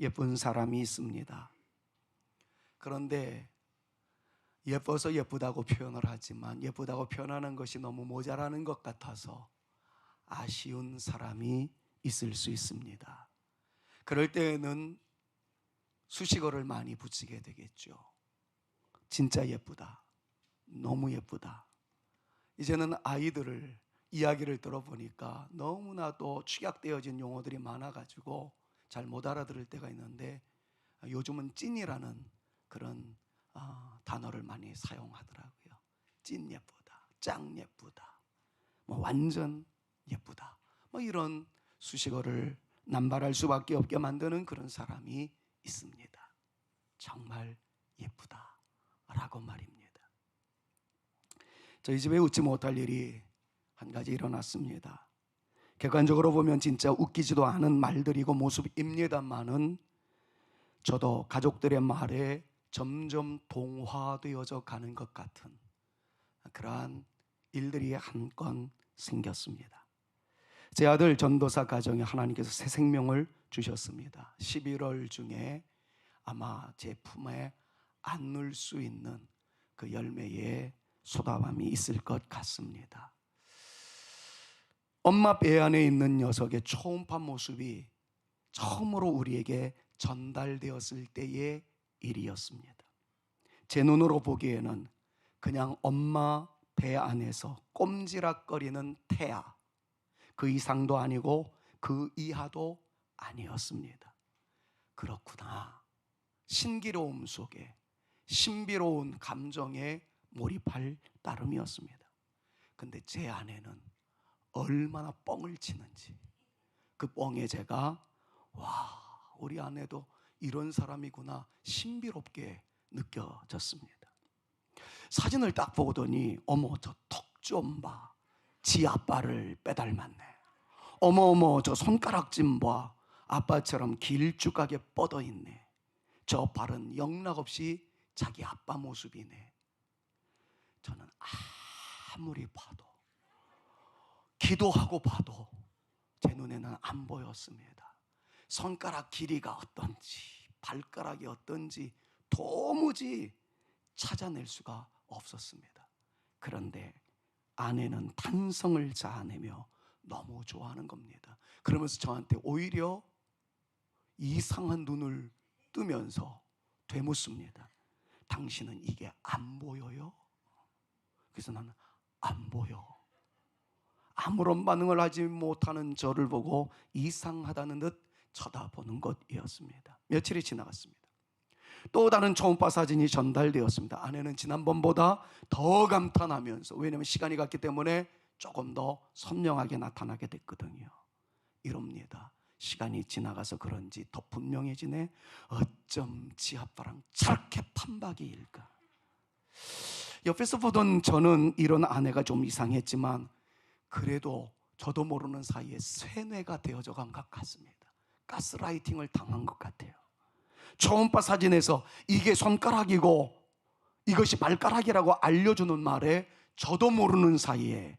예쁜 사람이 있습니다. 그런데 예뻐서 예쁘다고 표현을 하지만 예쁘다고 표현하는 것이 너무 모자라는 것 같아서 아쉬운 사람이 있을 수 있습니다. 그럴 때에는 수식어를 많이 붙이게 되겠죠. 진짜 예쁘다, 너무 예쁘다. 이제는 아이들을 이야기를 들어보니까 너무나 또 축약되어진 용어들이 많아가지고 잘 못 알아들을 때가 있는데, 요즘은 찐이라는 그런 단어를 많이 사용하더라고요. 찐 예쁘다, 짱 예쁘다, 뭐 완전 예쁘다, 뭐 이런 수식어를 남발할 수밖에 없게 만드는 그런 사람이 있습니다. 정말 예쁘다라고 말입니다. 저희 집에 웃지 못할 일이 한 가지 일어났습니다. 객관적으로 보면 진짜 웃기지도 않은 말들이고 모습입니다만은 저도 가족들의 말에 점점 동화되어져 가는 것 같은 그러한 일들이 한 건 생겼습니다. 제 아들 전도사 가정에 하나님께서 새 생명을 주셨습니다. 11월 중에 아마 제 품에 안을 수 있는 그 열매의 소다밤이 있을 것 같습니다. 엄마 배 안에 있는 녀석의 초음파 모습이 처음으로 우리에게 전달되었을 때의 일이었습니다. 제 눈으로 보기에는 그냥 엄마 배 안에서 꼼지락거리는 태아, 그 이상도 아니고 그 이하도 아니었습니다. 그렇구나. 신기로움 속에 신비로운 감정에 몰입할 따름이었습니다. 근데 제 아내는 얼마나 뻥을 치는지, 그 뻥에 제가 우리 아내도 이런 사람이구나 신비롭게 느껴졌습니다. 사진을 딱 보더니 어머 저 턱 좀 봐, 지 아빠를 빼닮았네. 어머 저 손가락질 봐, 아빠처럼 길쭉하게 뻗어있네. 저 발은 영락없이 자기 아빠 모습이네. 저는 아무리 봐도 기도하고 봐도 제 눈에는 안 보였습니다. 손가락 길이가 어떤지 발가락이 어떤지 도무지 찾아낼 수가 없었습니다. 그런데 아내는 탄성을 자아내며 너무 좋아하는 겁니다. 그러면서 저한테 오히려 이상한 눈을 뜨면서 되묻습니다. 당신은 이게 안 보여요? 그래서 나는 안 보여. 아무런 반응을 하지 못하는 저를 보고 이상하다는 듯 쳐다보는 것이었습니다. 며칠이 지나갔습니다. 또 다른 초음파 사진이 전달되었습니다. 아내는 지난번보다 더 감탄하면서, 왜냐하면 시간이 갔기 때문에 조금 더 선명하게 나타나게 됐거든요. 이럽니다. 시간이 지나가서 그런지 더 분명해지네. 어쩜 지 아빠랑 저렇게 판박이일까. 옆에서 보던 저는 이런 아내가 좀 이상했지만 그래도 저도 모르는 사이에 쇠뇌가 되어져 간 것 같습니다. 가스라이팅을 당한 것 같아요. 초음파 사진에서 이게 손가락이고 이것이 발가락이라고 알려주는 말에 저도 모르는 사이에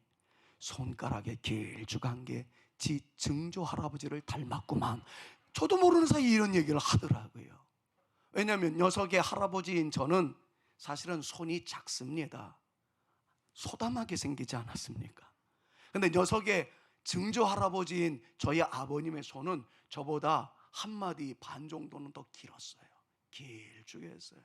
손가락에 길쭉한 게 지 증조 할아버지를 닮았구만. 저도 모르는 사이에 이런 얘기를 하더라고요. 왜냐하면 녀석의 할아버지인 저는 사실은 손이 작습니다. 소담하게 생기지 않았습니까? 근데 녀석의 증조 할아버지인 저희 아버님의 손은 저보다 한 마디 반 정도는 더 길었어요. 길쭉했어요.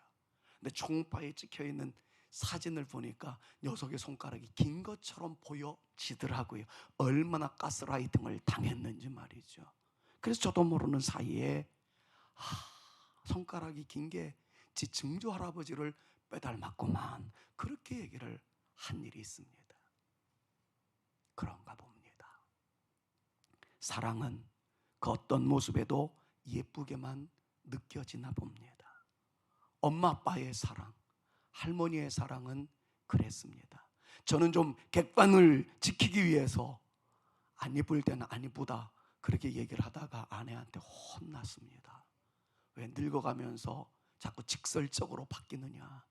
근데 초음파에 찍혀있는 사진을 보니까 녀석의 손가락이 긴 것처럼 보여지더라고요. 얼마나 가스라이팅을 당했는지 말이죠. 그래서 저도 모르는 사이에 손가락이 긴 게 지 증조 할아버지를 빼닮았구만, 그렇게 얘기를 한 일이 있습니다. 그런가 봅니다. 사랑은 그 어떤 모습에도 예쁘게만 느껴지나 봅니다. 엄마 아빠의 사랑, 할머니의 사랑은 그랬습니다. 저는 좀 객관을 지키기 위해서 안 예쁠 때는 안 예쁘다 그렇게 얘기를 하다가 아내한테 혼났습니다. 왜 늙어가면서 자꾸 직설적으로 바뀌느냐.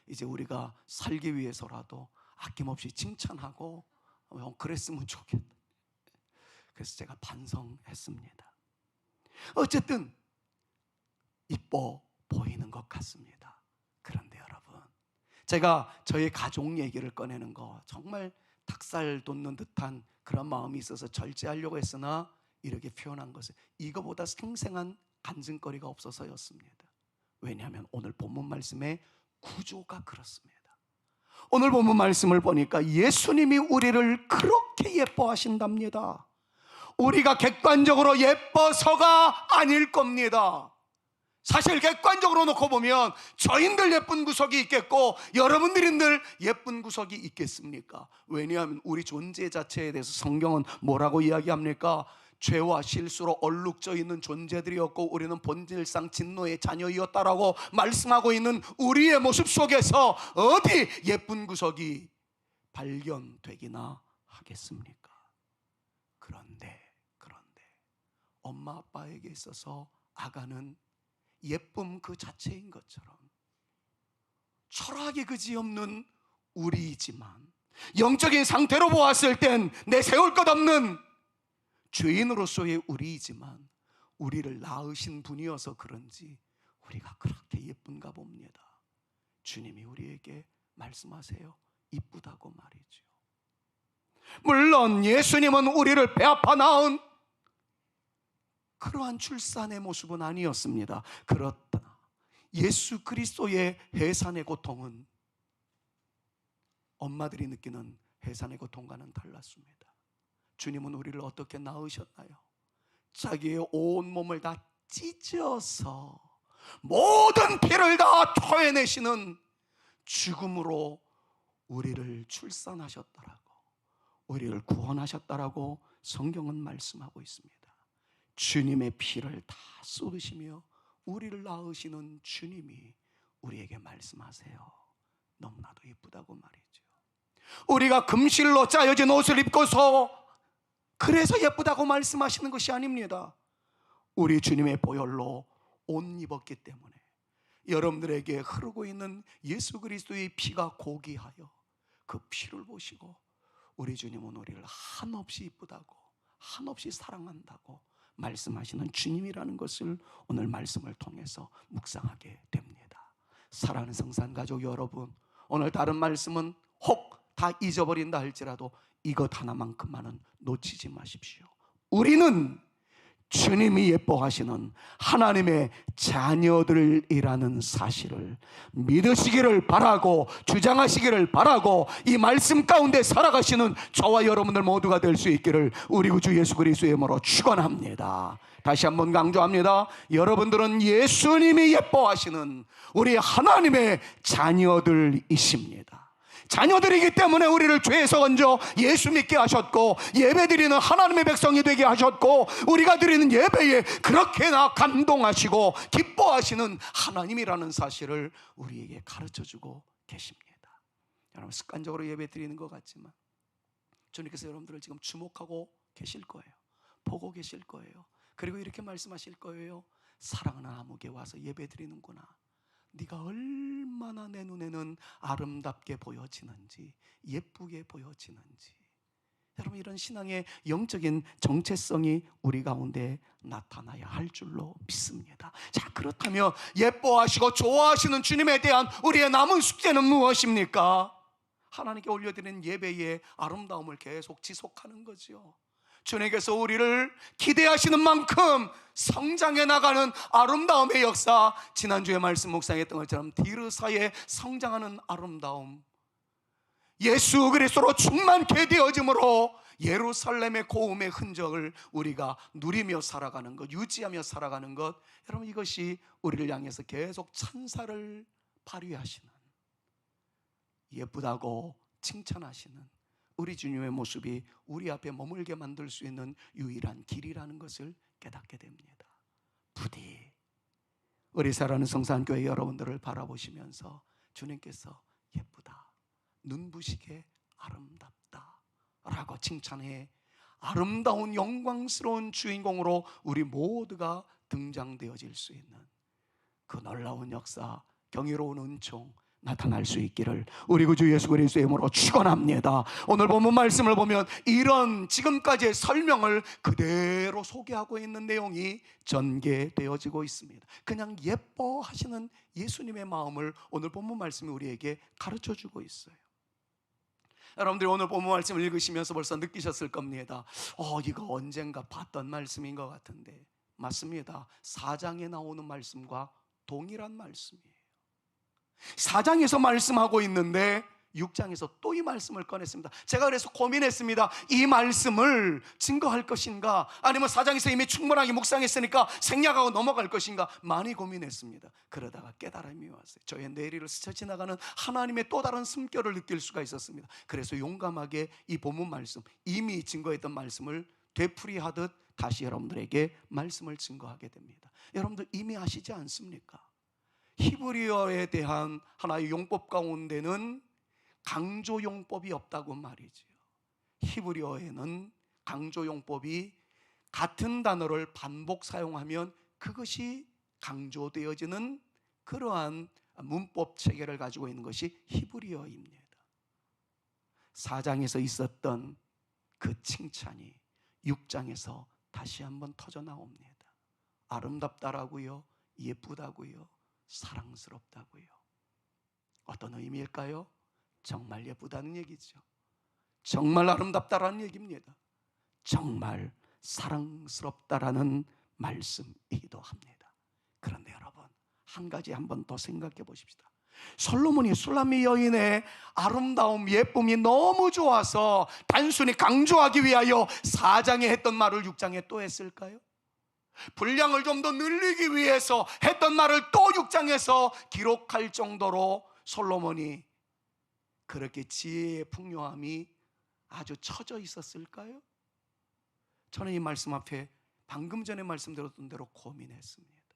이제 우리가 살기 위해서라도 아낌없이 칭찬하고 그랬으면 좋겠다. 그래서 제가 반성했습니다. 어쨌든 이뻐 보이는 것 같습니다. 그런데 여러분, 제가 저희 가족 얘기를 꺼내는 거 정말 닭살 돋는 듯한 그런 마음이 있어서 절제하려고 했으나 이렇게 표현한 것은 이거보다 생생한 간증거리가 없어서였습니다. 왜냐하면 오늘 본문 말씀의 구조가 그렇습니다. 오늘 본문 말씀을 보니까 예수님이 우리를 그렇게 예뻐하신답니다. 우리가 객관적으로 예뻐서가 아닐 겁니다. 사실 객관적으로 놓고 보면 저희들 예쁜 구석이 있겠고 여러분들인들 예쁜 구석이 있겠습니까? 왜냐하면 우리 존재 자체에 대해서 성경은 뭐라고 이야기합니까? 죄와 실수로 얼룩져 있는 존재들이었고 우리는 본질상 진노의 자녀이었다라고 말씀하고 있는 우리의 모습 속에서 어디 예쁜 구석이 발견되기나 하겠습니까? 그런데 엄마 아빠에게 있어서 아가는 예쁨 그 자체인 것처럼 철학이 그지없는 우리이지만 영적인 상태로 보았을 땐 내세울 것 없는 죄인으로서의 우리이지만 우리를 낳으신 분이어서 그런지 우리가 그렇게 예쁜가 봅니다. 주님이 우리에게 말씀하세요. 이쁘다고 말이죠. 물론 예수님은 우리를 배 아파 낳은 그러한 출산의 모습은 아니었습니다. 그렇다 예수 그리스도의 해산의 고통은 엄마들이 느끼는 해산의 고통과는 달랐습니다. 주님은 우리를 어떻게 낳으셨나요? 자기의 온 몸을 다 찢어서 모든 피를 다 토해내시는 죽음으로 우리를 출산하셨다라고, 우리를 구원하셨다라고 성경은 말씀하고 있습니다. 주님의 피를 다 쏟으시며 우리를 낳으시는 주님이 우리에게 말씀하세요. 너무나도 예쁘다고 말이죠. 우리가 금실로 짜여진 옷을 입고서 그래서 예쁘다고 말씀하시는 것이 아닙니다. 우리 주님의 보혈로 옷 입었기 때문에 여러분들에게 흐르고 있는 예수 그리스도의 피가 고귀하여 그 피를 보시고 우리 주님은 우리를 한없이 이쁘다고 한없이 사랑한다고 말씀하시는 주님이라는 것을 오늘 말씀을 통해서 묵상하게 됩니다. 사랑하는 성산가족 여러분, 오늘 다른 말씀은 혹 다 잊어버린다 할지라도 이것 하나만큼만은 놓치지 마십시오. 우리는 주님이 예뻐하시는 하나님의 자녀들이라는 사실을 믿으시기를 바라고 주장하시기를 바라고 이 말씀 가운데 살아가시는 저와 여러분들 모두가 될 수 있기를 우리 구주 예수 그리스도의 이름으로 축원합니다. 다시 한번 강조합니다. 여러분들은 예수님이 예뻐하시는 우리 하나님의 자녀들이십니다. 자녀들이기 때문에 우리를 죄에서 건져 예수 믿게 하셨고 예배드리는 하나님의 백성이 되게 하셨고 우리가 드리는 예배에 그렇게나 감동하시고 기뻐하시는 하나님이라는 사실을 우리에게 가르쳐주고 계십니다. 여러분 습관적으로 예배드리는 것 같지만 주님께서 여러분들을 지금 주목하고 계실 거예요. 보고 계실 거예요. 그리고 이렇게 말씀하실 거예요. 사랑하는 아무개 와서 예배드리는구나. 네가 얼마나 내 눈에는 아름답게 보여지는지 예쁘게 보여지는지. 여러분 이런 신앙의 영적인 정체성이 우리 가운데 나타나야 할 줄로 믿습니다. 자, 그렇다면 예뻐하시고 좋아하시는 주님에 대한 우리의 남은 숙제는 무엇입니까? 하나님께 올려드리는 예배의 아름다움을 계속 지속하는 거죠. 주님께서 우리를 기대하시는 만큼 성장해 나가는 아름다움의 역사, 지난주에 말씀 묵상했던 것처럼 디르사의 성장하는 아름다움, 예수 그리스도로 충만케 되어짐으로 예루살렘의 고음의 흔적을 우리가 누리며 살아가는 것, 유지하며 살아가는 것, 여러분 이것이 우리를 향해서 계속 찬사를 발휘하시는, 예쁘다고 칭찬하시는 우리 주님의 모습이 우리 앞에 머물게 만들 수 있는 유일한 길이라는 것을 깨닫게 됩니다. 부디 우리 사랑하는 성산교회 여러분들을 바라보시면서 주님께서 예쁘다, 눈부시게 아름답다 라고 칭찬해 아름다운 영광스러운 주인공으로 우리 모두가 등장되어질 수 있는 그 놀라운 역사, 경이로운 은총, 나타날 수 있기를 우리 구주 예수 그리스도의 이름으로 축원합니다. 오늘 본문 말씀을 보면 이런 지금까지의 설명을 그대로 소개하고 있는 내용이 전개되어지고 있습니다. 그냥 예뻐하시는 예수님의 마음을 오늘 본문 말씀이 우리에게 가르쳐주고 있어요. 여러분들이 오늘 본문 말씀을 읽으시면서 벌써 느끼셨을 겁니다. 이거 언젠가 봤던 말씀인 것 같은데. 맞습니다. 4장에 나오는 말씀과 동일한 말씀이에요. 4장에서 말씀하고 있는데 6장에서 또 이 말씀을 꺼냈습니다. 제가 그래서 고민했습니다. 이 말씀을 증거할 것인가, 아니면 4장에서 이미 충분하게 묵상했으니까 생략하고 넘어갈 것인가 많이 고민했습니다. 그러다가 깨달음이 왔어요. 저의 뇌리를 스쳐 지나가는 하나님의 또 다른 숨결을 느낄 수가 있었습니다. 그래서 용감하게 이 본문 말씀, 이미 증거했던 말씀을 되풀이하듯 다시 여러분들에게 말씀을 증거하게 됩니다. 여러분들 이미 아시지 않습니까? 히브리어에 대한 하나의 용법 가운데는 강조용법이 없다고 말이죠. 히브리어에는 강조용법이 같은 단어를 반복 사용하면 그것이 강조되어지는 그러한 문법 체계를 가지고 있는 것이 히브리어입니다. 4장에서 있었던 그 칭찬이 6장에서 다시 한번 터져 나옵니다. 아름답다라고요, 예쁘다고요, 사랑스럽다고요. 어떤 의미일까요? 정말 예쁘다는 얘기죠. 정말 아름답다라는 얘기입니다. 정말 사랑스럽다라는 말씀이기도 합니다. 그런데 여러분, 한 가지 한번 더 생각해 보십시다. 솔로몬이 술람미 여인의 아름다움, 예쁨이 너무 좋아서 단순히 강조하기 위하여 4장에 했던 말을 6장에 또 했을까요? 분량을 좀 더 늘리기 위해서 했던 말을 또 6장에서 기록할 정도로 솔로몬이 그렇게 지혜의 풍요함이 아주 처져 있었을까요? 저는 이 말씀 앞에 방금 전에 말씀드렸던 대로 고민했습니다.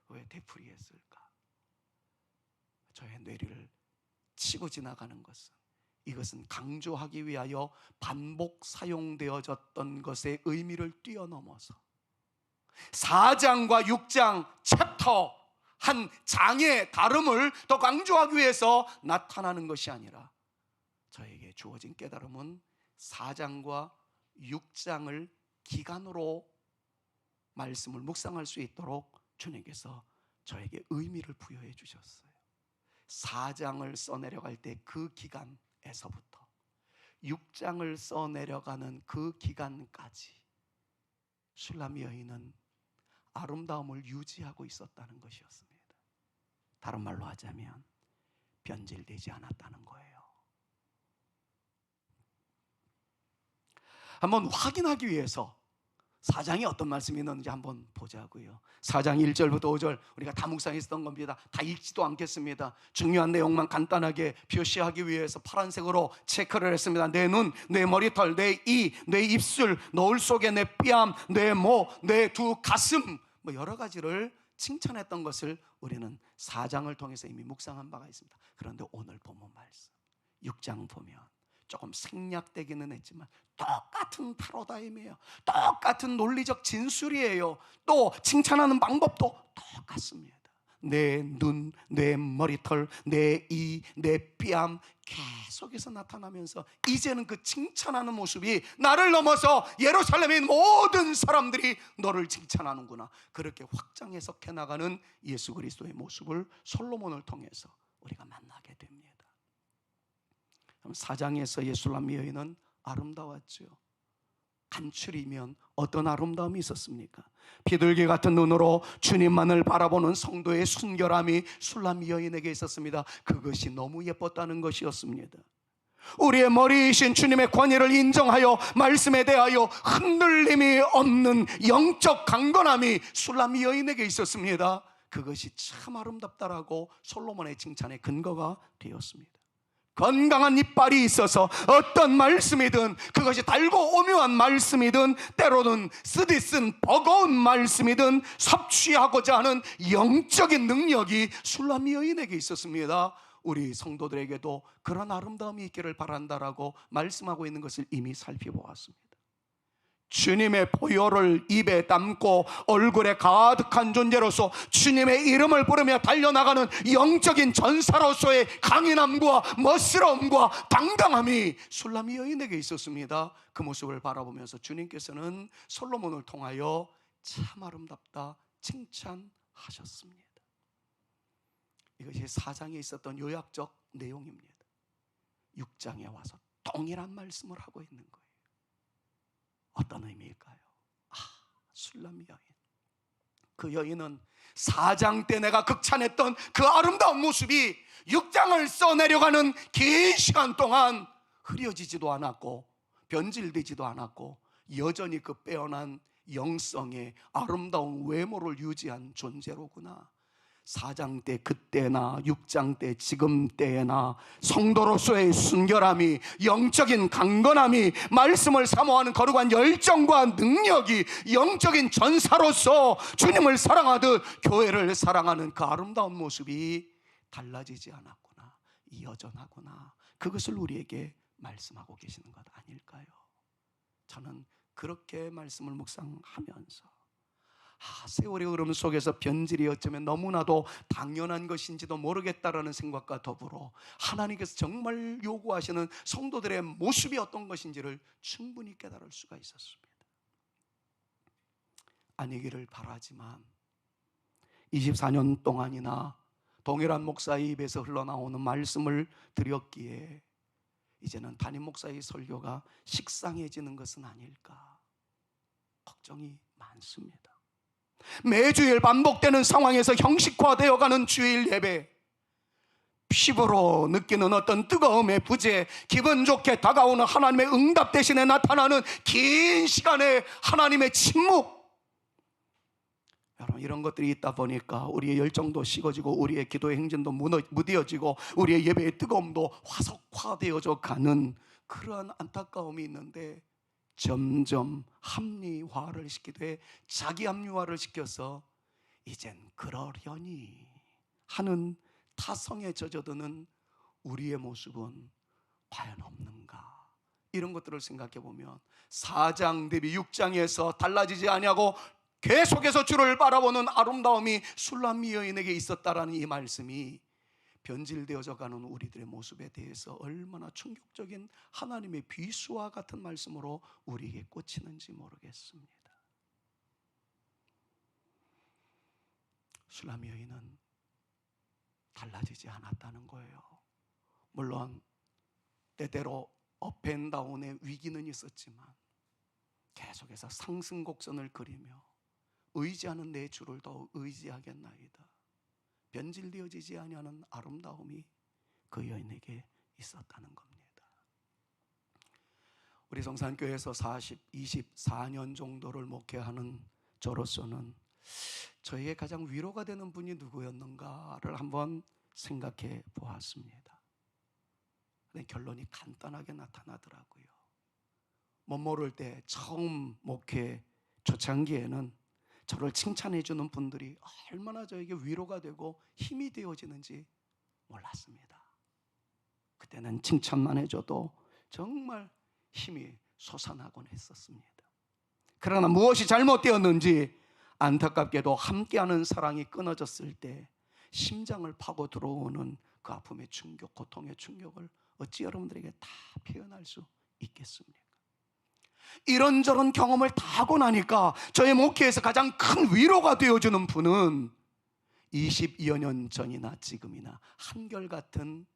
왜 되풀이했을까? 저의 뇌리를 치고 지나가는 것은, 이것은 강조하기 위하여 반복 사용되어졌던 것의 의미를 뛰어넘어서 4장과 6장 챕터 한 장의 다름을 더 강조하기 위해서 나타나는 것이 아니라, 저에게 주어진 깨달음은 4장과 6장을 기간으로 말씀을 묵상할 수 있도록 주님께서 저에게 의미를 부여해 주셨어요. 4장을 써내려갈 때 그 기간에서부터 6장을 써내려가는 그 기간까지 술람미 여인은 아름다움을 유지하고 있었다는 것이었습니다. 다른 말로 하자면 변질되지 않았다는 거예요. 한번 확인하기 위해서 4장에 어떤 말씀이 있는지 한번 보자고요. 4장 1절부터 5절 우리가 다 묵상했던 겁니다. 다 읽지도 않겠습니다. 중요한 내용만 간단하게 표시하기 위해서 파란색으로 체크를 했습니다. 내 눈, 내 머리털, 내 이, 내 입술, 노을 속에 내 뺨, 내 목, 내 두 가슴, 여러 가지를 칭찬했던 것을 우리는 4장을 통해서 이미 묵상한 바가 있습니다. 그런데 오늘 본문 말씀 6장 보면 조금 생략되기는 했지만 똑같은 패러다임이에요. 똑같은 논리적 진술이에요. 또 칭찬하는 방법도 똑같습니다. 내 눈, 내 머리털, 내 이, 내 뺨 계속해서 나타나면서 이제는 그 칭찬하는 모습이 나를 넘어서 예루살렘의 모든 사람들이 너를 칭찬하는구나, 그렇게 확장 해석해 나가는 예수 그리스도의 모습을 솔로몬을 통해서 우리가 만나게 됩니다. 4장에서 예술람미 여인은 아름다웠죠. 간추리면 어떤 아름다움이 있었습니까? 비둘기 같은 눈으로 주님만을 바라보는 성도의 순결함이 술람미 여인에게 있었습니다. 그것이 너무 예뻤다는 것이었습니다. 우리의 머리이신 주님의 권위를 인정하여 말씀에 대하여 흔들림이 없는 영적 강건함이 술람미 여인에게 있었습니다. 그것이 참 아름답다라고 솔로몬의 칭찬의 근거가 되었습니다. 건강한 이빨이 있어서 어떤 말씀이든, 그것이 달고 오묘한 말씀이든, 때로는 쓰디쓴 버거운 말씀이든 섭취하고자 하는 영적인 능력이 술람미 여인에게 있었습니다. 우리 성도들에게도 그런 아름다움이 있기를 바란다라고 말씀하고 있는 것을 이미 살펴보았습니다. 주님의 보혈을 입에 담고 얼굴에 가득한 존재로서 주님의 이름을 부르며 달려나가는 영적인 전사로서의 강인함과 멋스러움과 당당함이 술람이 여인에게 있었습니다. 그 모습을 바라보면서 주님께서는 솔로몬을 통하여 참 아름답다 칭찬하셨습니다. 이것이 4장에 있었던 요약적 내용입니다. 6장에 와서 동일한 말씀을 하고 있는 거예요. 어떤 의미일까요? 술람 여인. 그 여인은 4장 때 내가 극찬했던 그 아름다운 모습이 6장을 써내려가는 긴 시간 동안 흐려지지도 않았고 변질되지도 않았고 여전히 그 빼어난 영성의 아름다운 외모를 유지한 존재로구나. 4장 때 그때나 6장 때 지금 때나 성도로서의 순결함이, 영적인 강건함이, 말씀을 사모하는 거룩한 열정과 능력이 영적인 전사로서 주님을 사랑하듯 교회를 사랑하는 그 아름다운 모습이 달라지지 않았구나, 여전하구나. 그것을 우리에게 말씀하고 계시는 것 아닐까요? 저는 그렇게 말씀을 묵상하면서 세월의 흐름 속에서 변질이 어쩌면 너무나도 당연한 것인지도 모르겠다라는 생각과 더불어 하나님께서 정말 요구하시는 성도들의 모습이 어떤 것인지를 충분히 깨달을 수가 있었습니다. 아니기를 바라지만 24년 동안이나 동일한 목사의 입에서 흘러나오는 말씀을 드렸기에 이제는 담임 목사의 설교가 식상해지는 것은 아닐까 걱정이 많습니다. 매주일 반복되는 상황에서 형식화되어가는 주일 예배, 피부로 느끼는 어떤 뜨거움의 부재, 기분 좋게 다가오는 하나님의 응답 대신에 나타나는 긴 시간의 하나님의 침묵, 여러분 이런 것들이 있다 보니까 우리의 열정도 식어지고 우리의 기도의 행진도 무뎌지고 우리의 예배의 뜨거움도 화석화되어져 가는 그러한 안타까움이 있는데, 점점 합리화를 시키되 자기 합리화를 시켜서 이젠 그러려니 하는 타성에 젖어드는 우리의 모습은 과연 없는가? 이런 것들을 생각해 보면 4장 대비 6장에서 달라지지 아니하고 계속해서 주를 바라보는 아름다움이 술람 여인에게 있었다라는 이 말씀이 변질되어져 가는 우리들의 모습에 대해서 얼마나 충격적인 하나님의 비수와 같은 말씀으로 우리에게 꽂히는지 모르겠습니다. 술람 여인은 달라지지 않았다는 거예요. 물론 때때로 업앤다운의 위기는 있었지만 계속해서 상승 곡선을 그리며 의지하는 내 주를 더 의지하겠나이다, 변질되어지지 아니하는 아름다움이 그 여인에게 있었다는 겁니다. 우리 성산교회에서 24년 정도를 목회하는 저로서는 저에게 가장 위로가 되는 분이 누구였는가를 한번 생각해 보았습니다. 근데 결론이 간단하게 나타나더라고요. 못 모를 때 처음 목회 초창기에는 저를 칭찬해 주는 분들이 얼마나 저에게 위로가 되고 힘이 되어지는지 몰랐습니다. 그때는 칭찬만 해줘도 정말 힘이 솟아나곤 했었습니다. 그러나 무엇이 잘못되었는지 안타깝게도 함께하는 사랑이 끊어졌을 때 심장을 파고 들어오는 그 아픔의 충격, 고통의 충격을 어찌 여러분들에게 다 표현할 수 있겠습니까? 이런저런 경험을 다 하고 나니까 저의 목회에서 가장 큰 위로가 되어주는 분은 20여 년 전이나 지금이나 한결같은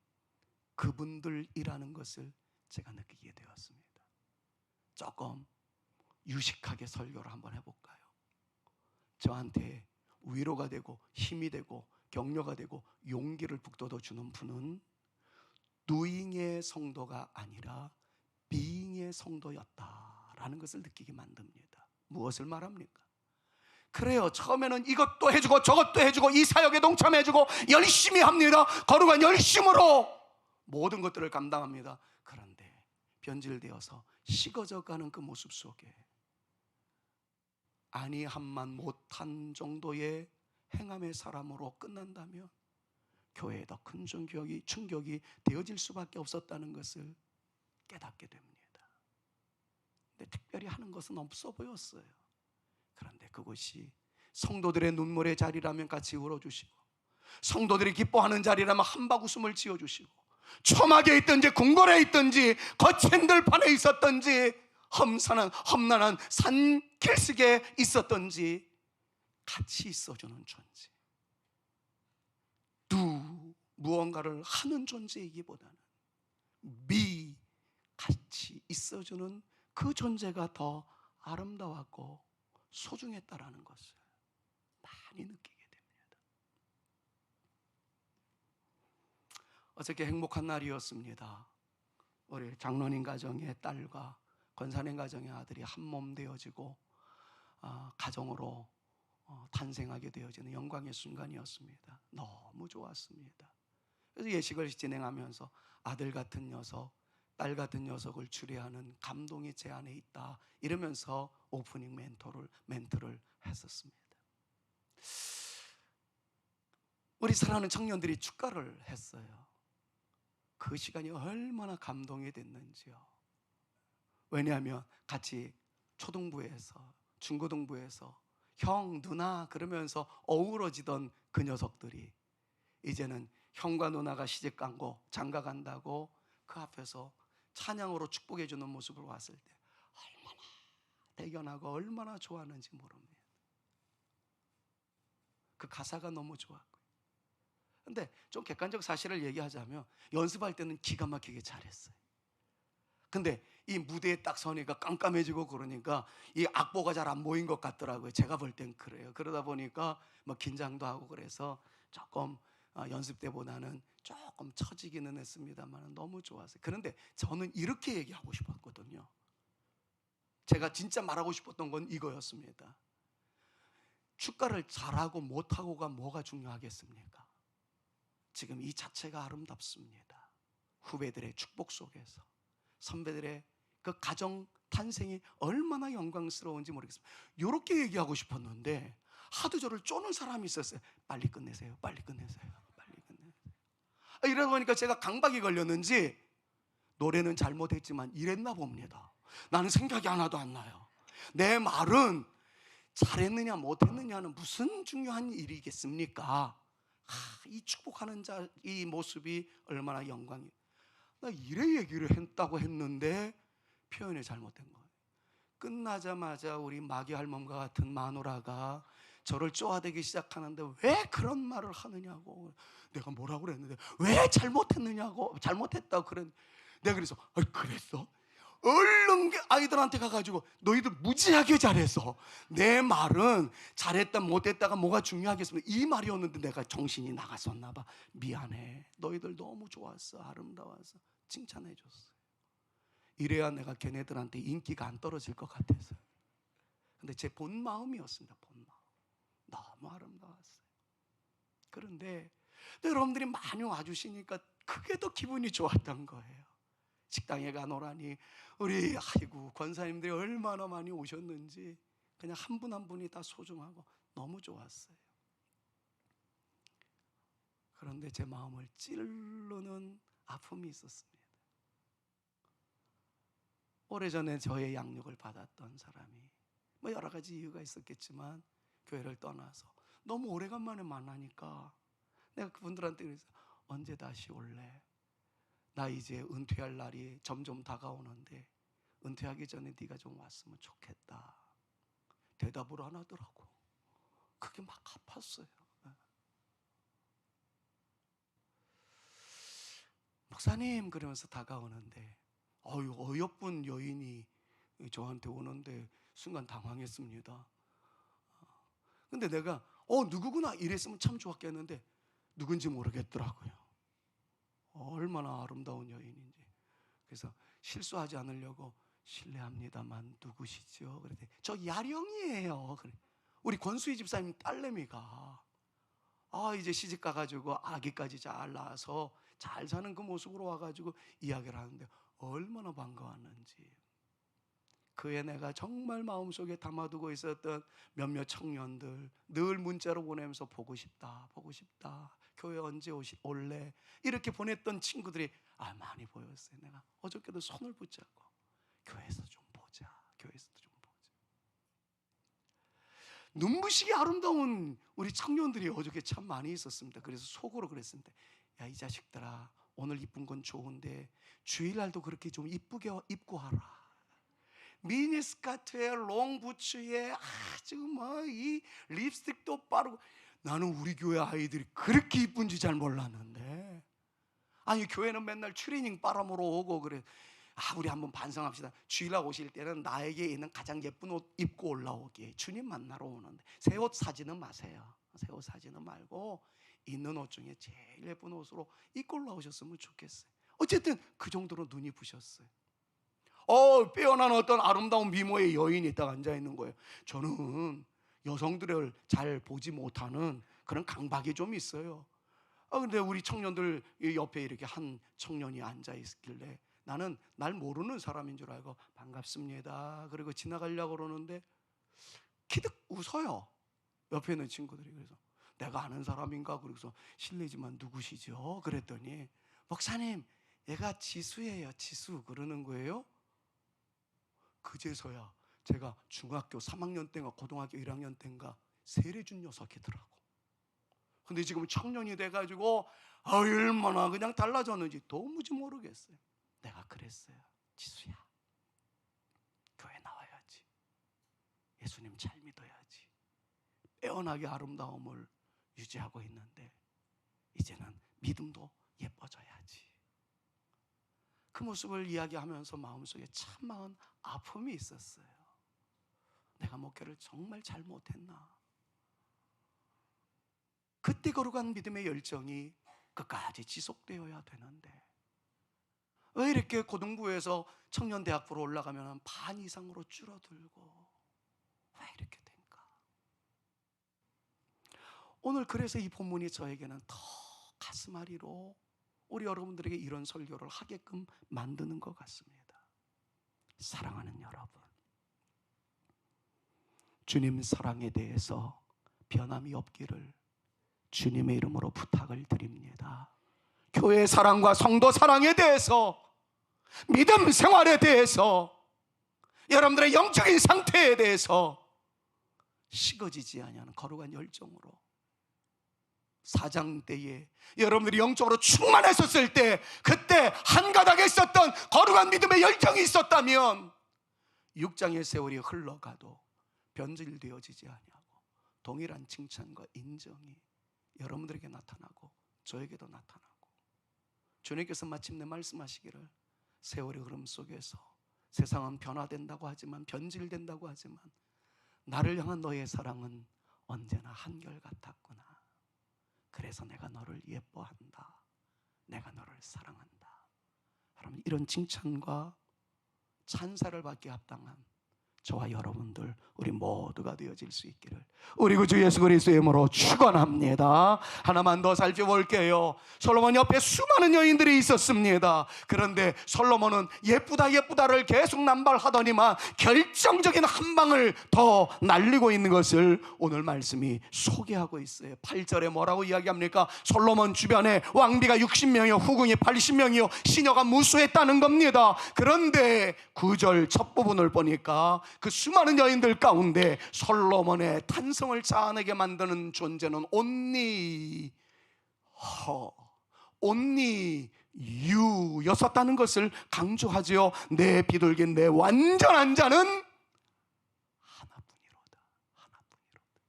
그분들이라는 것을 제가 느끼게 되었습니다. 조금 유식하게 설교를 한번 해볼까요? 저한테 위로가 되고 힘이 되고 격려가 되고 용기를 북돋아주는 분은 doing의 성도가 아니라 being의 성도였다라는 것을 느끼게 만듭니다. 무엇을 말합니까? 그래요, 처음에는 이것도 해주고 저것도 해주고 이 사역에 동참해주고 열심히 합니다. 거룩한 열심으로 모든 것들을 감당합니다. 그런데 변질되어서 식어져 가는 그 모습 속에 아니함만 못한 정도의 행함의 사람으로 끝난다면 교회에 더 큰 충격이 되어질 수밖에 없었다는 것을 깨닫게 됩니다. 근데 특별히 하는 것은 없어 보였어요. 그런데 그곳이 성도들의 눈물의 자리라면 같이 울어주시고, 성도들이 기뻐하는 자리라면 한바구음을 지어주시고, 초막에 있든지 궁궐에 있든지 거친 들판에 있었든지 험난한 산길석에 있었든지 같이 있어주는 존재, 무언가를 하는 존재이기보다는 같이 있어주는 그 존재가 더 아름다웠고 소중했다라는 것을 많이 느끼게 됩니다. 어저께 행복한 날이었습니다. 우리 장로님 가정의 딸과 권사님 가정의 아들이 한 몸 되어지고 가정으로 탄생하게 되어지는 영광의 순간이었습니다. 너무 좋았습니다. 그래서 예식을 진행하면서 아들 같은 녀석, 딸 같은 녀석을 주례하는 감동이 제 안에 있다, 이러면서 오프닝 멘트를 했었습니다. 우리 사랑하는 청년들이 축가를 했어요. 그 시간이 얼마나 감동이 됐는지요. 왜냐하면 같이 초등부에서 중고등부에서 형, 누나 그러면서 어우러지던 그 녀석들이 이제는 형과 누나가 시집 간고 장가 간다고 그 앞에서 찬양으로 축복해 주는 모습을 봤을 때 얼마나 대견하고 얼마나 좋아하는지 모릅니다. 그 가사가 너무 좋았고요. 근데 좀 객관적 사실을 얘기하자면 연습할 때는 기가 막히게 잘했어요. 근데 이 무대에 딱 서니까 깜깜해지고 그러니까 이 악보가 잘 안 보인 것 같더라고요. 제가 볼 땐 그래요. 그러다 보니까 뭐 긴장도 하고 그래서 조금 연습 때보다는 조금 처지기는 했습니다만 너무 좋았어요. 그런데 저는 이렇게 얘기하고 싶었거든요. 제가 진짜 말하고 싶었던 건 이거였습니다. 축가를 잘하고 못하고가 뭐가 중요하겠습니까? 지금 이 자체가 아름답습니다. 후배들의 축복 속에서 선배들의 그 가정 탄생이 얼마나 영광스러운지 모르겠습니다. 이렇게 얘기하고 싶었는데 하도 저를 쪼는 사람이 있었어요. 빨리 끝내세요, 빨리 끝내세요, 빨리 끝내세요. 이러다 보니까 제가 강박이 걸렸는지 노래는 잘못했지만 이랬나 봅니다. 나는 생각이 하나도 안 나요. 내 말은 잘했느냐 못했느냐는 무슨 중요한 일이겠습니까? 이 축복하는 자, 이 모습이 얼마나 영광이에요. 나 이래 얘기를 했다고 했는데 표현이 잘못된 거예요. 끝나자마자 우리 마귀 할멈과 같은 마누라가 저를 쪼아대기 시작하는데 왜 그런 말을 하느냐고. 내가 뭐라고 그랬는데 왜 잘못했느냐고, 잘못했다고 그랬는데 내가 그래서 그랬어? 얼른 아이들한테 가가지고 너희들 무지하게 잘했어. 내 말은 잘했다 못했다가 뭐가 중요하겠습니까? 이 말이었는데 내가 정신이 나갔었나 봐. 미안해. 너희들 너무 좋았어. 아름다워서 칭찬해 줬어요. 이래야 내가 걔네들한테 인기가 안 떨어질 것 같아서. 근데 제 본 마음이었습니다. 본 마음. 너무 아름다웠어요. 그런데 여러분들이 많이 와주시니까 그게 더 기분이 좋았던 거예요. 식당에 가노라니 우리 권사님들이 얼마나 많이 오셨는지 그냥 한 분 한 분이 다 소중하고 너무 좋았어요. 그런데 제 마음을 찌르는 아픔이 있었습니다. 오래전에 저의 양육을 받았던 사람이 뭐 여러 가지 이유가 있었겠지만 교회를 떠나서 너무 오래간만에 만나니까 내가 그분들한테 그래서 언제 다시 올래? 나 이제 은퇴할 날이 점점 다가오는데 은퇴하기 전에 네가 좀 왔으면 좋겠다. 대답을 안 하더라고. 그게 막 아팠어요. 목사님 그러면서 다가오는데 어여쁜 여인이 저한테 오는데 순간 당황했습니다. 근데 내가 누구구나 이랬으면 참 좋았겠는데 누군지 모르겠더라고요. 얼마나 아름다운 여인인지. 그래서 실수하지 않으려고 실례합니다만 누구시죠? 그랬더니 저 야령이에요. 그래. 우리 권수희 집사님 딸내미가 이제 시집 가가지고 아기까지 잘 낳아서 잘 사는 그 모습으로 와가지고 이야기를 하는데 얼마나 반가웠는지. 그에 내가 정말 마음속에 담아두고 있었던 몇몇 청년들 늘 문자로 보내면서 보고 싶다, 보고 싶다, 교회 언제 올래? 이렇게 보냈던 친구들이 많이 보였어요. 내가 어저께도 손을 붙잡고 교회에서 좀 보자, 교회에서. 눈부시게 아름다운 우리 청년들이 어저께 참 많이 있었습니다. 그래서 속으로 그랬습니다. 야, 이 자식들아, 오늘 이쁜 건 좋은데 주일날도 그렇게 좀 이쁘게 입고 와라. 미니스커트에 롱부츠에 아주 뭐 이 립스틱도 바르고. 나는 우리 교회 아이들이 그렇게 이쁜지 잘 몰랐는데, 아니 교회는 맨날 추리닝 빨아먹으러 오고 그래. 우리 한번 반성합시다. 주일날 오실 때는 나에게 있는 가장 예쁜 옷 입고 올라오기에, 주님 만나러 오는데 새 옷 사지는 마세요. 새 옷 사지는 말고 있는 옷 중에 제일 예쁜 옷으로 입고 올라오셨으면 좋겠어요. 어쨌든 그 정도로 눈이 부셨어요. 빼어난 어떤 아름다운 미모의 여인이 딱 앉아있는 거예요. 저는 여성들을 잘 보지 못하는 그런 강박이 좀 있어요. 근데 우리 청년들 옆에 이렇게 한 청년이 앉아있길래 나는 날 모르는 사람인 줄 알고 반갑습니다 그리고 지나가려고 그러는데 키득 웃어요, 옆에 있는 친구들이. 그래서 내가 아는 사람인가 그래서 실례지만 누구시죠? 그랬더니 목사님, 얘가 지수예요, 지수. 그러는 거예요. 그제서야 제가 중학교 3학년 때인가 고등학교 1학년 때인가 세례 준 녀석이더라고. 근데 지금 청년이 돼가지고 얼마나 그냥 달라졌는지 도무지 모르겠어요. 내가 그랬어요. 지수야, 교회 나와야지. 예수님 잘 믿어야지. 빼어나게 아름다움을 유지하고 있는데 이제는 믿음도 예뻐져야지. 그 모습을 이야기하면서 마음속에 참 많은 아픔이 있었어요. 내가 목회를 정말 잘못했나. 그때 거룩한 믿음의 열정이 끝까지 지속되어야 되는데 왜 이렇게 고등부에서 청년대학부로 올라가면 반 이상으로 줄어들고, 왜 이렇게 된가? 오늘 그래서 이 본문이 저에게는 더 가슴앓이로 우리 여러분들에게 이런 설교를 하게끔 만드는 것 같습니다. 사랑하는 여러분, 주님 사랑에 대해서 변함이 없기를 주님의 이름으로 부탁을 드립니다. 교회 사랑과 성도 사랑에 대해서, 믿음 생활에 대해서, 여러분들의 영적인 상태에 대해서 식어지지 아니하는 거룩한 열정으로, 사장 때에 여러분들이 영적으로 충만했었을 때 그때 한가닥에 있었던 거룩한 믿음의 열정이 있었다면 6장의 세월이 흘러가도 변질되어지지 아니하고 동일한 칭찬과 인정이 여러분들에게 나타나고 저에게도 나타나고, 주님께서 마침내 말씀하시기를 세월의 흐름 속에서 세상은 변화된다고 하지만, 변질된다고 하지만 나를 향한 너의 사랑은 언제나 한결같았구나. 그래서 내가 너를 예뻐한다. 내가 너를 사랑한다. 여러분, 이런 칭찬과 찬사를 받기 합당한 저와 여러분들, 우리 모두가 되어질 수 있기를 우리 구주 예수 그리스도의 이름으로 축원합니다. 하나만 더 살펴볼게요. 솔로몬 옆에 수많은 여인들이 있었습니다. 그런데 솔로몬은 예쁘다 예쁘다를 계속 남발하더니만 결정적인 한 방을 더 날리고 있는 것을 오늘 말씀이 소개하고 있어요. 8절에 뭐라고 이야기합니까? 솔로몬 주변에 왕비가 60명이요 후궁이 80명이요 시녀가 무수했다는 겁니다. 그런데 9절 첫 부분을 보니까 그 수많은 여인들 가운데 솔로몬의 탄성을 자아내게 만드는 존재는 only you였었다는 것을 강조하지요. 내 비둘기, 내 완전한 자는 하나뿐이로다. 하나뿐이로다.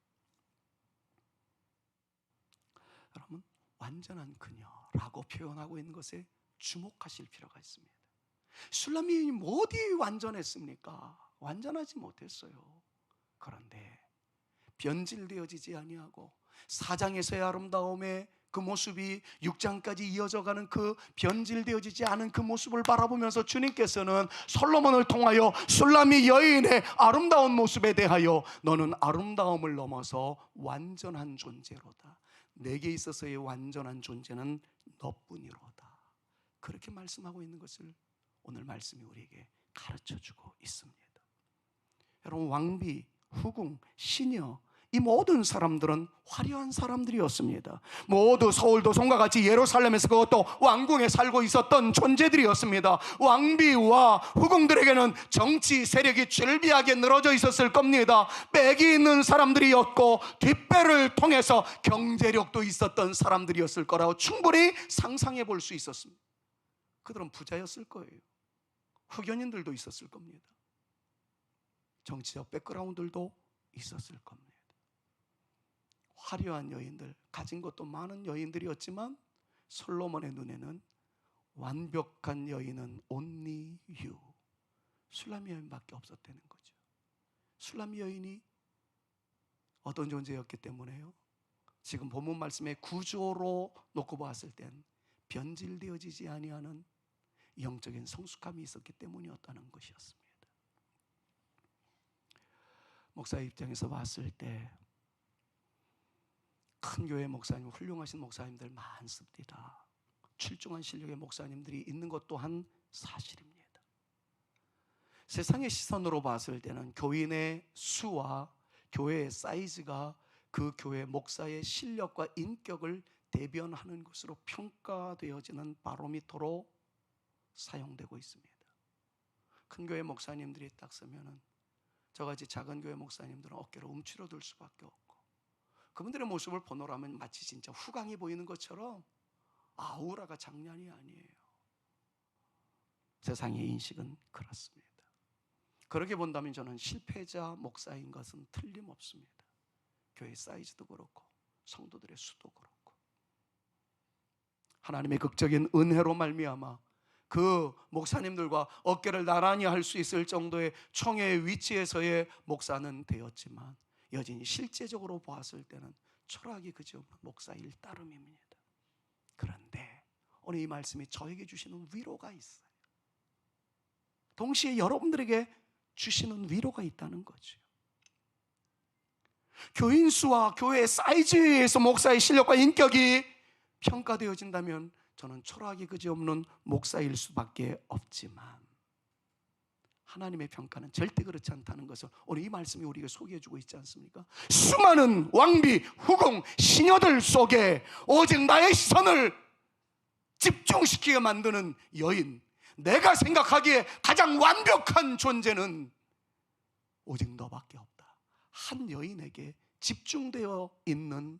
여러분, 완전한 그녀라고 표현하고 있는 것에 주목하실 필요가 있습니다. 술람이 어디 완전했습니까? 완전하지 못했어요. 그런데 변질되어지지 아니하고 4장에서의 아름다움의 그 모습이 6장까지 이어져가는 그 변질되어지지 않은 그 모습을 바라보면서 주님께서는 솔로몬을 통하여 술람이 여인의 아름다운 모습에 대하여 너는 아름다움을 넘어서 완전한 존재로다. 내게 있어서의 완전한 존재는 너뿐이로다. 그렇게 말씀하고 있는 것을 오늘 말씀이 우리에게 가르쳐주고 있습니다. 여러분, 왕비, 후궁, 시녀 이 모든 사람들은 화려한 사람들이었습니다. 모두 서울 도성과 같이 예루살렘에서 그것도 왕궁에 살고 있었던 존재들이었습니다. 왕비와 후궁들에게는 정치 세력이 즐비하게 늘어져 있었을 겁니다. 빽이 있는 사람들이었고 뒷배를 통해서 경제력도 있었던 사람들이었을 거라고 충분히 상상해 볼 수 있었습니다. 그들은 부자였을 거예요. 흑연인들도 있었을 겁니다. 정치적 백그라운드들도 있었을 겁니다. 화려한 여인들, 가진 것도 많은 여인들이었지만 솔로몬의 눈에는 완벽한 여인은 only you, 술람 여인밖에 없었다는 거죠. 술람 여인이 어떤 존재였기 때문에요? 지금 본문 말씀의 구조로 놓고 봤을 땐 변질되어지지 아니하는 영적인 성숙함이 있었기 때문이었다는 것이었습니다. 목사의 입장에서 봤을 때 큰 교회 목사님, 훌륭하신 목사님들 많습니다. 출중한 실력의 목사님들이 있는 것 또한 사실입니다. 세상의 시선으로 봤을 때는 교인의 수와 교회의 사이즈가 그 교회 목사의 실력과 인격을 대변하는 것으로 평가되어지는 바로미터로 사용되고 있습니다. 큰 교회 목사님들이 딱 서면은 저같이 작은 교회 목사님들은 어깨를 움츠러들 수밖에 없고, 그분들의 모습을 보노라면 마치 진짜 후광이 보이는 것처럼 아우라가 장난이 아니에요. 세상의 인식은 그렇습니다. 그렇게 본다면 저는 실패자 목사인 것은 틀림없습니다. 교회 사이즈도 그렇고 성도들의 수도 그렇고, 하나님의 극적인 은혜로 말미암아 그 목사님들과 어깨를 나란히 할 수 있을 정도의 총회의 위치에서의 목사는 되었지만 여전히 실제적으로 보았을 때는 초라하기 그지없는 목사일 따름입니다. 그런데 오늘 이 말씀이 저에게 주시는 위로가 있어요. 동시에 여러분들에게 주시는 위로가 있다는 거죠. 교인 수와 교회의 사이즈에 의해서 목사의 실력과 인격이 평가되어진다면 저는 초라하기 그지없는 목사일 수밖에 없지만 하나님의 평가는 절대 그렇지 않다는 것을 오늘 이 말씀이 우리에게 소개해주고 있지 않습니까? 수많은 왕비, 후궁, 시녀들 속에 오직 나의 시선을 집중시키게 만드는 여인, 내가 생각하기에 가장 완벽한 존재는 오직 너밖에 없다. 한 여인에게 집중되어 있는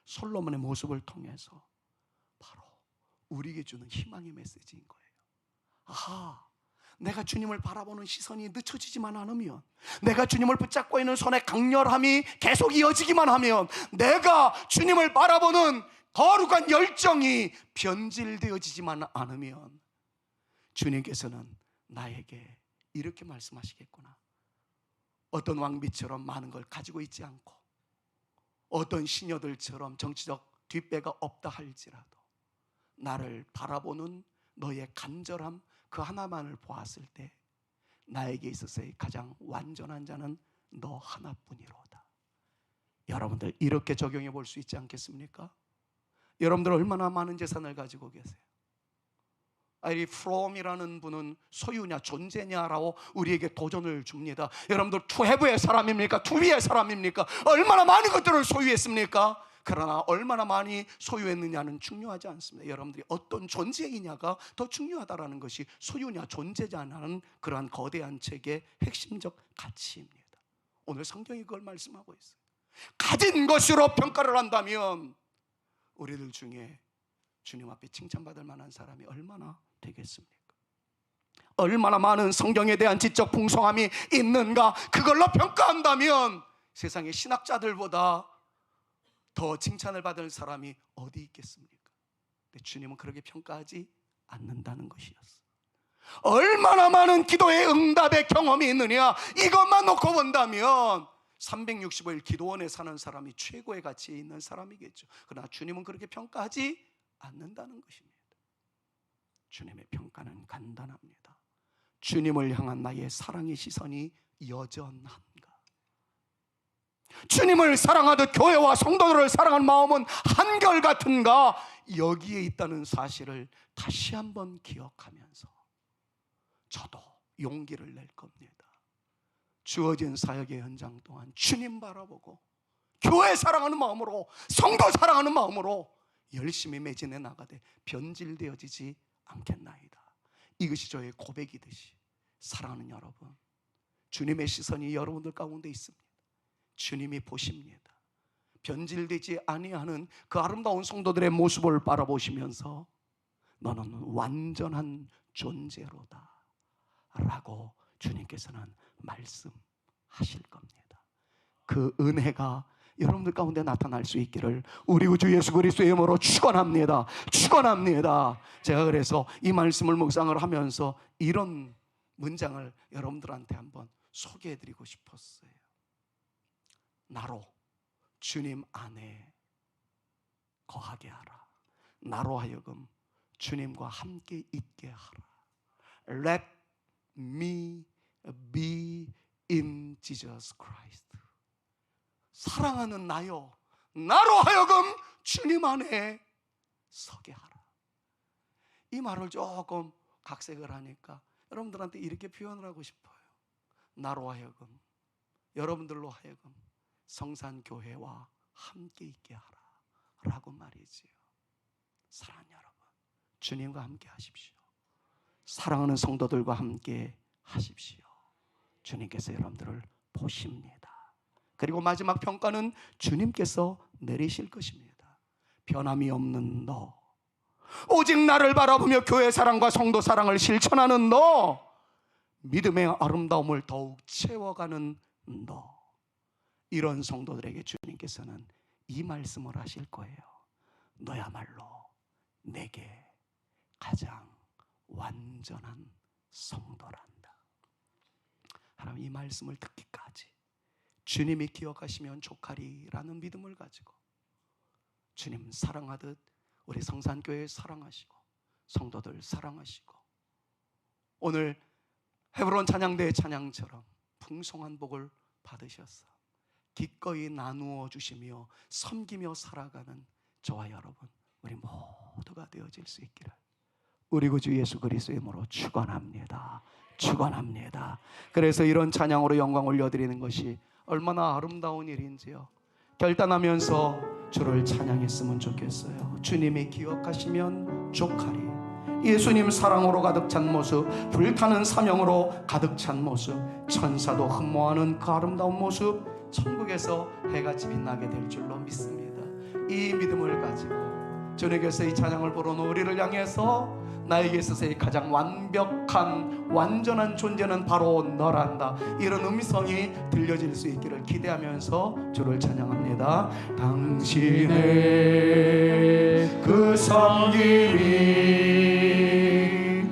솔로몬의 모습을 통해서 바로 우리에게 주는 희망의 메시지인 거예요. 아하, 내가 주님을 바라보는 시선이 늦춰지지만 않으면, 내가 주님을 붙잡고 있는 손의 강렬함이 계속 이어지기만 하면, 내가 주님을 바라보는 거룩한 열정이 변질되어지지만 않으면 주님께서는 나에게 이렇게 말씀하시겠구나. 어떤 왕비처럼 많은 걸 가지고 있지 않고 어떤 시녀들처럼 정치적 뒷배가 없다 할지라도 나를 바라보는 너의 간절함 그 하나만을 보았을 때 나에게 있어서의 가장 완전한 자는 너 하나뿐이로다. 여러분들 이렇게 적용해 볼 수 있지 않겠습니까? 여러분들 얼마나 많은 재산을 가지고 계세요? 이 프롬이라는 분은 소유냐 존재냐라고 우리에게 도전을 줍니다. 여러분들 to have의 사람입니까? to be의 사람입니까? 얼마나 많은 것들을 소유했습니까? 그러나 얼마나 많이 소유했느냐는 중요하지 않습니다. 여러분들이 어떤 존재이냐가 더 중요하다는 것이 소유냐 존재냐는 그러한 거대한 책의 핵심적 가치입니다. 오늘 성경이 그걸 말씀하고 있어요. 가진 것으로 평가를 한다면 우리들 중에 주님 앞에 칭찬받을 만한 사람이 얼마나 되겠습니까? 얼마나 많은 성경에 대한 지적 풍성함이 있는가, 그걸로 평가한다면 세상의 신학자들보다 더 칭찬을 받을 사람이 어디 있겠습니까? 근데 주님은 그렇게 평가하지 않는다는 것이었어요. 얼마나 많은 기도의 응답의 경험이 있느냐, 이것만 놓고 본다면 365일 기도원에 사는 사람이 최고의 가치에 있는 사람이겠죠. 그러나 주님은 그렇게 평가하지 않는다는 것입니다. 주님의 평가는 간단합니다. 주님을 향한 나의 사랑의 시선이 여전한가? 주님을 사랑하듯 교회와 성도들을 사랑하는 마음은 한결같은가? 여기에 있다는 사실을 다시 한번 기억하면서 저도 용기를 낼 겁니다. 주어진 사역의 현장 동안 주님 바라보고 교회 사랑하는 마음으로, 성도 사랑하는 마음으로 열심히 매진해 나가되 변질되어지지 않겠나이다. 이것이 저의 고백이듯이 사랑하는 여러분, 주님의 시선이 여러분들 가운데 있습니다. 주님이 보십니다. 변질되지 아니하는 그 아름다운 성도들의 모습을 바라보시면서 너는 완전한 존재로다 라고 주님께서는 말씀하실 겁니다. 그 은혜가 여러분들 가운데 나타날 수 있기를 우리 주 예수 그리스도의 이름으로 축원합니다. 축원합니다. 제가 그래서 이 말씀을 묵상을 하면서 이런 문장을 여러분들한테 한번 소개해드리고 싶었어요. 나로 주님 안에 거하게 하라. 나로 하여금 주님과 함께 있게 하라. Let me be in Jesus Christ. 사랑하는 나요, 나로 하여금 주님 안에 서게 하라. 이 말을 조금 각색을 하니까 여러분들한테 이렇게 표현을 하고 싶어요. 나로 하여금, 여러분들로 하여금 성산교회와 함께 있게 하라 라고 말이지요. 사랑하는 여러분, 주님과 함께 하십시오. 사랑하는 성도들과 함께 하십시오. 주님께서 여러분들을 보십니다. 그리고 마지막 평가는 주님께서 내리실 것입니다. 변함이 없는 너, 오직 나를 바라보며 교회 사랑과 성도 사랑을 실천하는 너, 믿음의 아름다움을 더욱 채워가는 너, 이런 성도들에게 주님께서는 이 말씀을 하실 거예요. 너야말로 내게 가장 완전한 성도란다. 하나님, 이 말씀을 듣기까지 주님이 기억하시면 좋가리라는 믿음을 가지고 주님 사랑하듯 우리 성산교회 사랑하시고 성도들 사랑하시고 오늘 헤브론 찬양대의 찬양처럼 풍성한 복을 받으셔서 기꺼이 나누어 주시며 섬기며 살아가는 저와 여러분, 우리 모두가 되어질 수 있기를 우리 구주 예수 그리스도의 이름으로 축원합니다. 축원합니다. 그래서 이런 찬양으로 영광 올려드리는 것이 얼마나 아름다운 일인지요. 결단하면서 주를 찬양했으면 좋겠어요. 주님이 기억하시면 좋가리. 예수님 사랑으로 가득 찬 모습, 불타는 사명으로 가득 찬 모습, 천사도 흠모하는 그 아름다운 모습, 천국에서 해같이 빛나게 될 줄로 믿습니다. 이 믿음을 가지고 주님께서 이 찬양을 부르는 우리를 향해서 나에게 있어서의 가장 완벽한 완전한 존재는 바로 너란다, 이런 음성이 들려질 수 있기를 기대하면서 주를 찬양합니다. 당신의 그 섬김이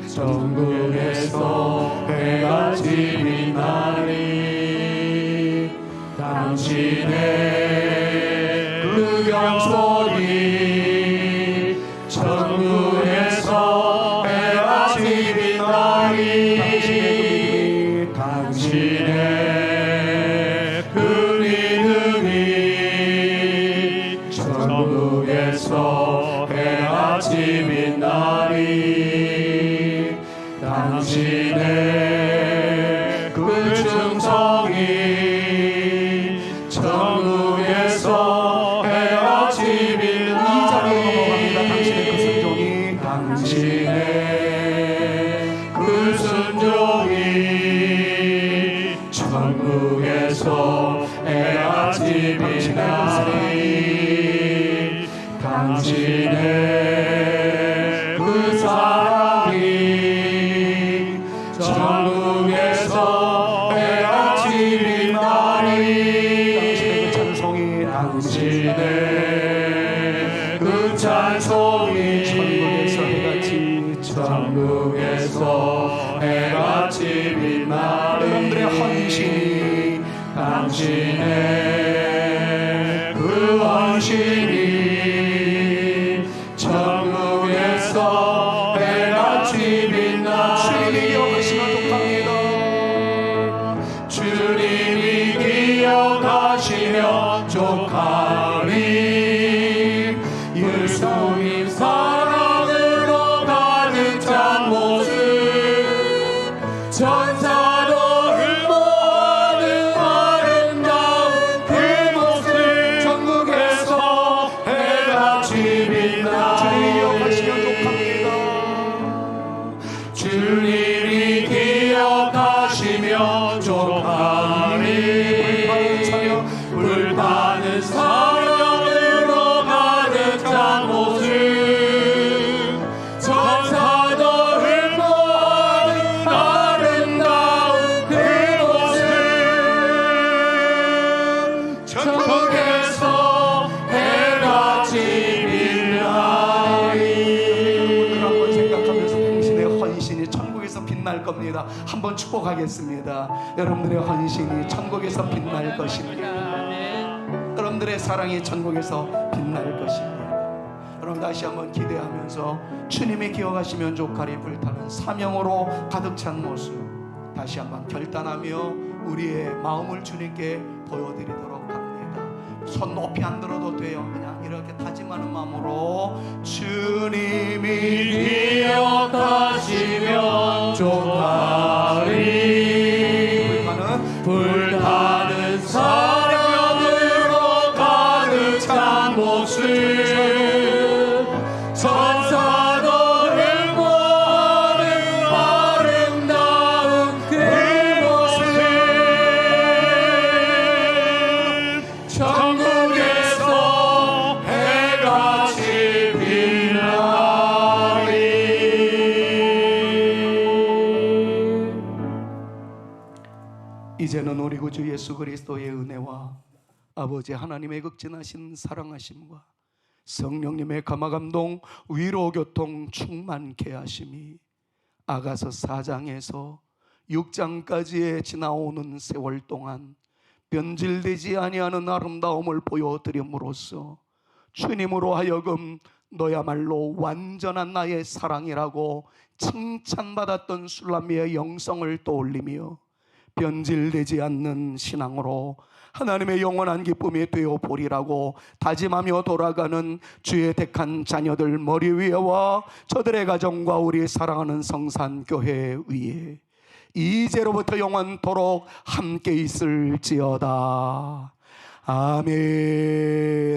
전국에서 해같이 빛나리, 당신의 그 영손이 전국에서 해같이 빛나리, 당신의 그 믿음이 전국에서 해같이 빛나리, 당신의 그 충성이 전국에서 해같이 빛나리. 이 자리에 넘어갑니다. 당신의 그 순종이 전국에서 해같이 빛나리, 당신의 그 사랑이 전국에서 해같이 빛나리, 당신의 그 찬송이 전국에서 해같이 빛나리, 여러분들의 헌신이, 당신의 그 헌신이 전국에서 해같이 빛나리, 주님이 기억하시며 족하리, 예수님 사랑으로 가득 찬 모습, 천사도 흠모하는 아름다운 그 모습, 사랑으로 가득 찬 모습 천사들을 보는 아름다운 그곳은 천국에서 해같이 빛나리. 한번 생각하면서 당신의 헌신이 천국에서 빛날 겁니다. 한번 축복하겠습니다. 여러분들의 헌신이 천국에서 빛날 것입니다. 여러분들의 사랑이 천국에서 빛날 것입니다. 여러분 다시 한번 기대하면서 주님이 기억하시면 족하리 불타는 사명으로 가득 찬 모습 다시 한번 결단하며 우리의 마음을 주님께 보여드리도록 합니다. 손 높이 안 들어도 돼요. 그냥 이렇게 다짐하는 마음으로 주님이 기억하시면 족하리. 불타는 사랑으로 가득 찬 모습 천사들을 보는 아름다운 그곳은 천국에서 해같이 빛나리. 이제는 우리 구주 예수 그리스도의 은혜와 아버지 하나님의 극진하신 사랑하심과 성령님의 감화감동 위로교통 충만케 하심이 아가서 4장에서 6장까지의 지나오는 세월 동안 변질되지 아니하는 아름다움을 보여드림으로써 주님으로 하여금 너야말로 완전한 나의 사랑이라고 칭찬받았던 술람미의 영성을 떠올리며 변질되지 않는 신앙으로 하나님의 영원한 기쁨이 되어 보리라고 다짐하며 돌아가는 주의 택한 자녀들 머리 위에와 저들의 가정과 우리 사랑하는 성산교회 위에 이제로부터 영원토록 함께 있을지어다. 아멘.